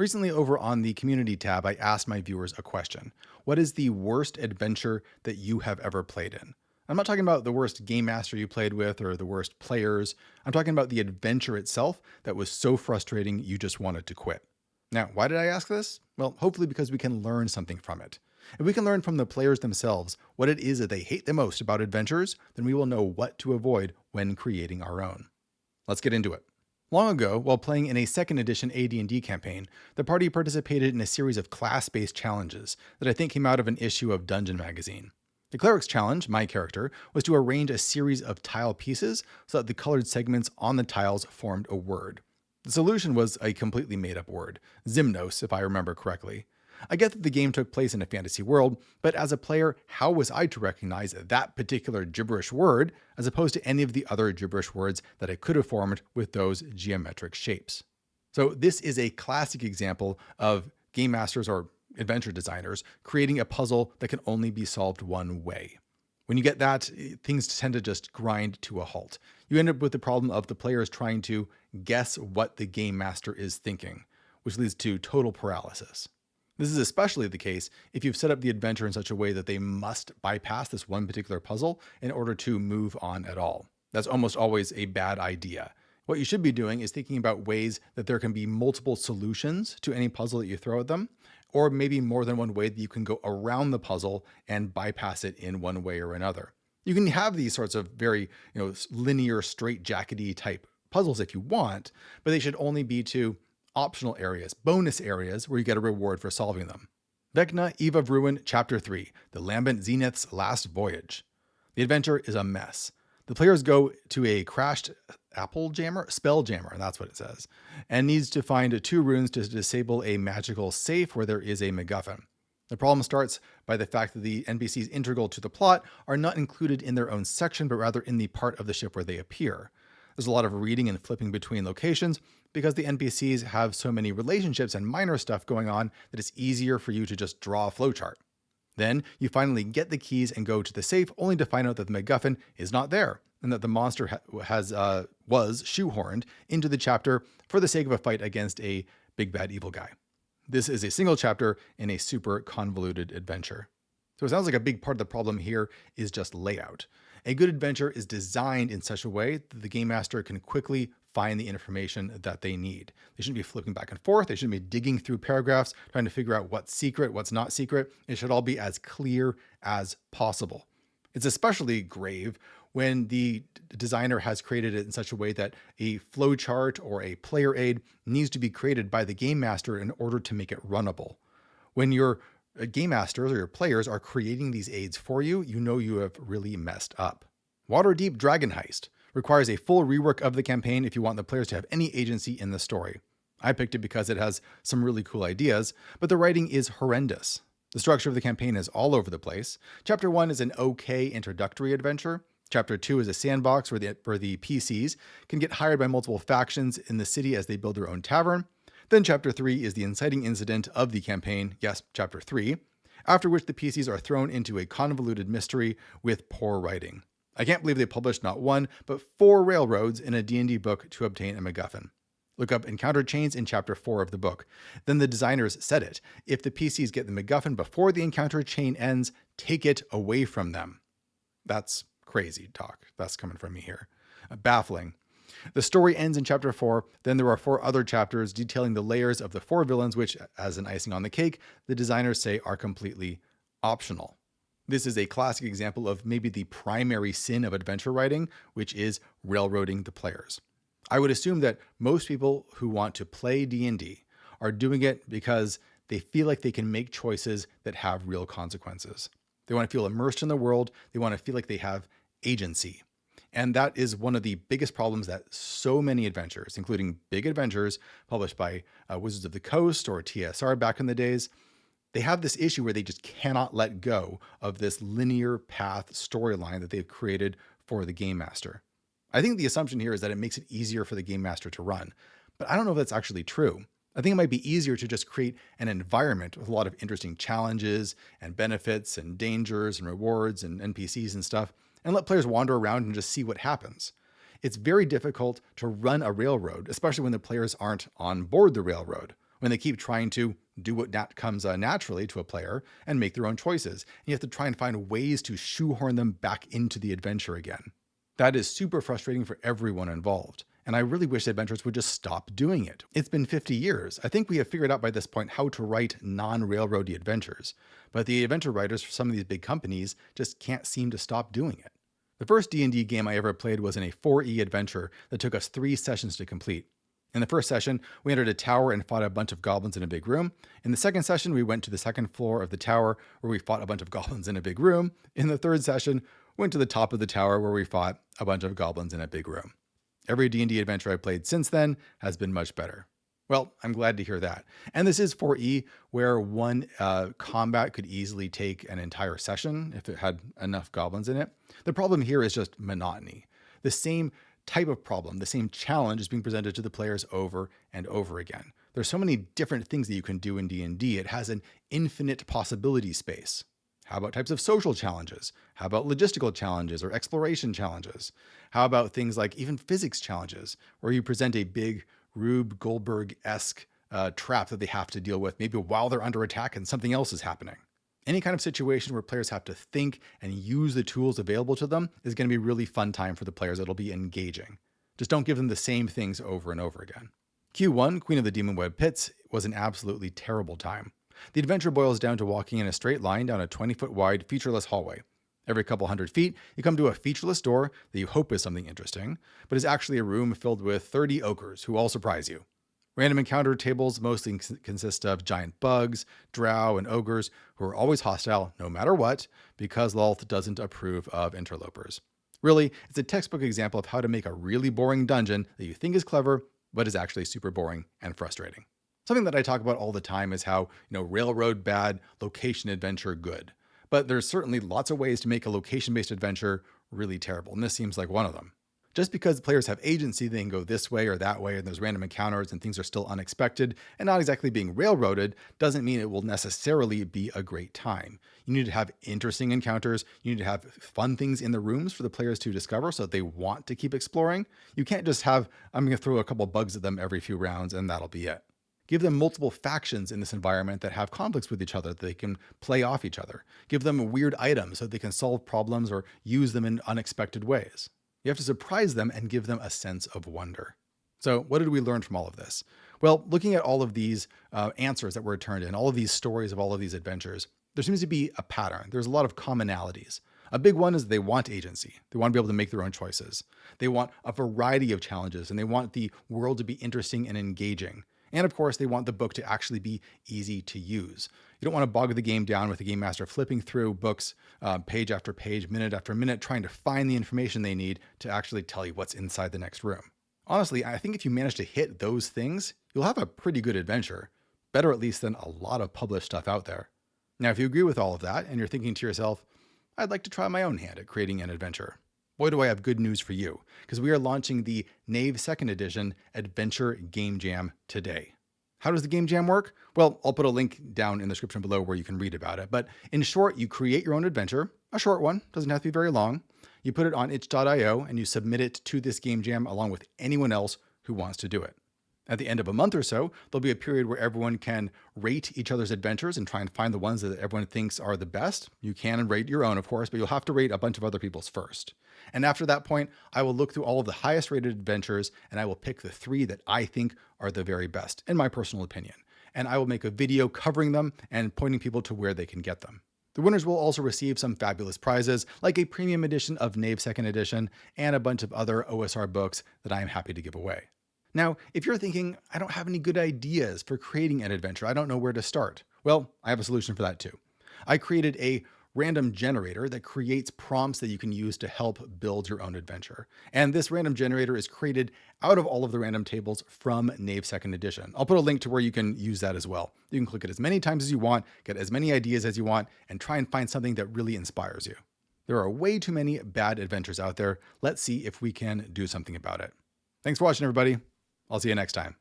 Recently, over on the community tab, I asked my viewers a question. What is the worst adventure that you have ever played in? I'm not talking about the worst game master you played with or the worst players. I'm talking about the adventure itself that was so frustrating you just wanted to quit. Now, why did I ask this? Well, hopefully because we can learn something from it. If we can learn from the players themselves what it is that they hate the most about adventures, then we will know what to avoid when creating our own. Let's get into it. Long ago, while playing in a 2nd edition AD&D campaign, the party participated in a series of class-based challenges that I think came out of an issue of Dungeon Magazine. The Cleric's Challenge, my character, was to arrange a series of tile pieces so that the colored segments on the tiles formed a word. The solution was a completely made-up word, Zimnos, if I remember correctly. I get that the game took place in a fantasy world, but as a player, how was I to recognize that particular gibberish word as opposed to any of the other gibberish words that I could have formed with those geometric shapes? So this is a classic example of game masters or adventure designers creating a puzzle that can only be solved one way. When you get that, things tend to just grind to a halt. You end up with the problem of the players trying to guess what the game master is thinking, which leads to total paralysis. This is especially the case if you've set up the adventure in such a way that they must bypass this one particular puzzle in order to move on at all. That's almost always a bad idea. What you should be doing is thinking about ways that there can be multiple solutions to any puzzle that you throw at them, or maybe more than one way that you can go around the puzzle and bypass it in one way or another. You can have these sorts of very, linear, straightjackety type puzzles if you want, but they should only be to optional areas, bonus areas where you get a reward for solving them. Vecna, Eve of Ruin, Chapter 3, The Lambent Zenith's Last Voyage. The adventure is a mess. The players go to a crashed spell jammer, that's what it says, and needs to find 2 runes to disable a magical safe where there is a MacGuffin. The problem starts by the fact that the NPCs integral to the plot are not included in their own section, but rather in the part of the ship where they appear. There's a lot of reading and flipping between locations because the NPCs have so many relationships and minor stuff going on that it's easier for you to just draw a flowchart. Then you finally get the keys and go to the safe, only to find out that the MacGuffin is not there and that the monster was shoehorned into the chapter for the sake of a fight against a big bad evil guy. This is a single chapter in a super convoluted adventure. So it sounds like a big part of the problem here is just layout. A good adventure is designed in such a way that the game master can quickly find the information that they need. They shouldn't be flipping back and forth. They shouldn't be digging through paragraphs, trying to figure out what's secret, what's not secret. It should all be as clear as possible. It's especially grave when the designer has created it in such a way that a flowchart or a player aid needs to be created by the game master in order to make it runnable. When your game masters or your players are creating these aids for you, you know you have really messed up. Waterdeep Dragon Heist requires a full rework of the campaign if you want the players to have any agency in the story. I picked it because it has some really cool ideas, but the writing is horrendous. The structure of the campaign is all over the place. Chapter 1 is an okay introductory adventure. Chapter 2 is a sandbox where the PCs can get hired by multiple factions in the city as they build their own tavern. Then Chapter 3 is the inciting incident of the campaign, yes, Chapter 3, after which the PCs are thrown into a convoluted mystery with poor writing. I can't believe they published not 1, but 4 railroads in a D&D book to obtain a MacGuffin. Look up encounter chains in Chapter 4 of the book. Then the designers said it. If the PCs get the MacGuffin before the encounter chain ends, take it away from them. That's crazy talk. That's coming from me here. Baffling. The story ends in Chapter 4. Then there are 4 other chapters detailing the layers of the 4 villains, which, as an icing on the cake, the designers say are completely optional. This is a classic example of maybe the primary sin of adventure writing, which is railroading the players. I would assume that most people who want to play D&D are doing it because they feel like they can make choices that have real consequences. They want to feel immersed in the world. They want to feel like they have agency. And that is one of the biggest problems that so many adventures, including big adventures published by Wizards of the Coast or TSR back in the days, they have this issue where they just cannot let go of this linear path storyline that they've created for the game master. I think the assumption here is that it makes it easier for the game master to run, but I don't know if that's actually true. I think it might be easier to just create an environment with a lot of interesting challenges and benefits and dangers and rewards and NPCs and stuff, and let players wander around and just see what happens. It's very difficult to run a railroad, especially when the players aren't on board the railroad. when they keep trying to do what comes naturally to a player and make their own choices. And you have to try and find ways to shoehorn them back into the adventure again. That is super frustrating for everyone involved. And I really wish adventurers would just stop doing it. It's been 50 years. I think we have figured out by this point how to write non-railroady adventures. But the adventure writers for some of these big companies just can't seem to stop doing it. The first D&D game I ever played was in a 4E adventure that took us 3 sessions to complete. In the first session, we entered a tower and fought a bunch of goblins in a big room. In the second session, we went to the second floor of the tower where we fought a bunch of goblins in a big room. In the third session, we went to the top of the tower where we fought a bunch of goblins in a big room. Every D&D adventure I've played since then has been much better. Well, I'm glad to hear that. And this is 4E, where one combat could easily take an entire session if it had enough goblins in it. The problem here is just monotony. The same type of problem, the same challenge is being presented to the players over and over again. There's so many different things that you can do in D&D. It has an infinite possibility space. How about types of social challenges? How about logistical challenges or exploration challenges? How about things like even physics challenges, where you present a big Rube Goldberg-esque trap that they have to deal with, maybe while they're under attack and something else is happening. Any kind of situation where players have to think and use the tools available to them is going to be a really fun time for the players. It'll be engaging. Just don't give them the same things over and over again. Q1, Queen of the Demon Web Pits, was an absolutely terrible time. The adventure boils down to walking in a straight line down a 20-foot wide, featureless hallway. Every couple hundred feet, you come to a featureless door that you hope is something interesting, but is actually a room filled with 30 ogres who all surprise you. Random encounter tables mostly consist of giant bugs, drow, and ogres who are always hostile no matter what, because Lolth doesn't approve of interlopers. Really, it's a textbook example of how to make a really boring dungeon that you think is clever, but is actually super boring and frustrating. Something that I talk about all the time is how, railroad bad, location adventure good. But there's certainly lots of ways to make a location-based adventure really terrible, and this seems like one of them. Just because players have agency, they can go this way or that way, and there's random encounters and things are still unexpected and not exactly being railroaded, doesn't mean it will necessarily be a great time. You need to have interesting encounters. You need to have fun things in the rooms for the players to discover so that they want to keep exploring. You can't just have, I'm going to throw a couple bugs at them every few rounds and that'll be it. Give them multiple factions in this environment that have conflicts with each other that they can play off each other. Give them weird items so they can solve problems or use them in unexpected ways. You have to surprise them and give them a sense of wonder. So what did we learn from all of this? Well, looking at all of these answers that were turned in, all of these stories of all of these adventures, there seems to be a pattern. There's a lot of commonalities. A big one is they want agency. They want to be able to make their own choices. They want a variety of challenges, and they want the world to be interesting and engaging. And of course, they want the book to actually be easy to use. You don't want to bog the game down with the game master flipping through books page after page, minute after minute, trying to find the information they need to actually tell you what's inside the next room. Honestly, I think if you manage to hit those things, you'll have a pretty good adventure. Better at least than a lot of published stuff out there. Now, if you agree with all of that and you're thinking to yourself, I'd like to try my own hand at creating an adventure, boy, do I have good news for you, because we are launching the Knave 2nd Edition Adventure Game Jam today. How does the Game Jam work? Well, I'll put a link down in the description below where you can read about it. But in short, you create your own adventure, a short one, doesn't have to be very long. You put it on itch.io and you submit it to this Game Jam along with anyone else who wants to do it. At the end of a month or so, there'll be a period where everyone can rate each other's adventures and try and find the ones that everyone thinks are the best. You can rate your own, of course, but you'll have to rate a bunch of other people's first. And after that point, I will look through all of the highest rated adventures and I will pick the 3 that I think are the very best, in my personal opinion. And I will make a video covering them and pointing people to where they can get them. The winners will also receive some fabulous prizes, like a premium edition of Knave 2nd Edition and a bunch of other OSR books that I am happy to give away. Now, if you're thinking, I don't have any good ideas for creating an adventure, I don't know where to start. Well, I have a solution for that too. I created a random generator that creates prompts that you can use to help build your own adventure. And this random generator is created out of all of the random tables from Knave 2nd Edition. I'll put a link to where you can use that as well. You can click it as many times as you want, get as many ideas as you want, and try and find something that really inspires you. There are way too many bad adventures out there. Let's see if we can do something about it. Thanks for watching, everybody. I'll see you next time.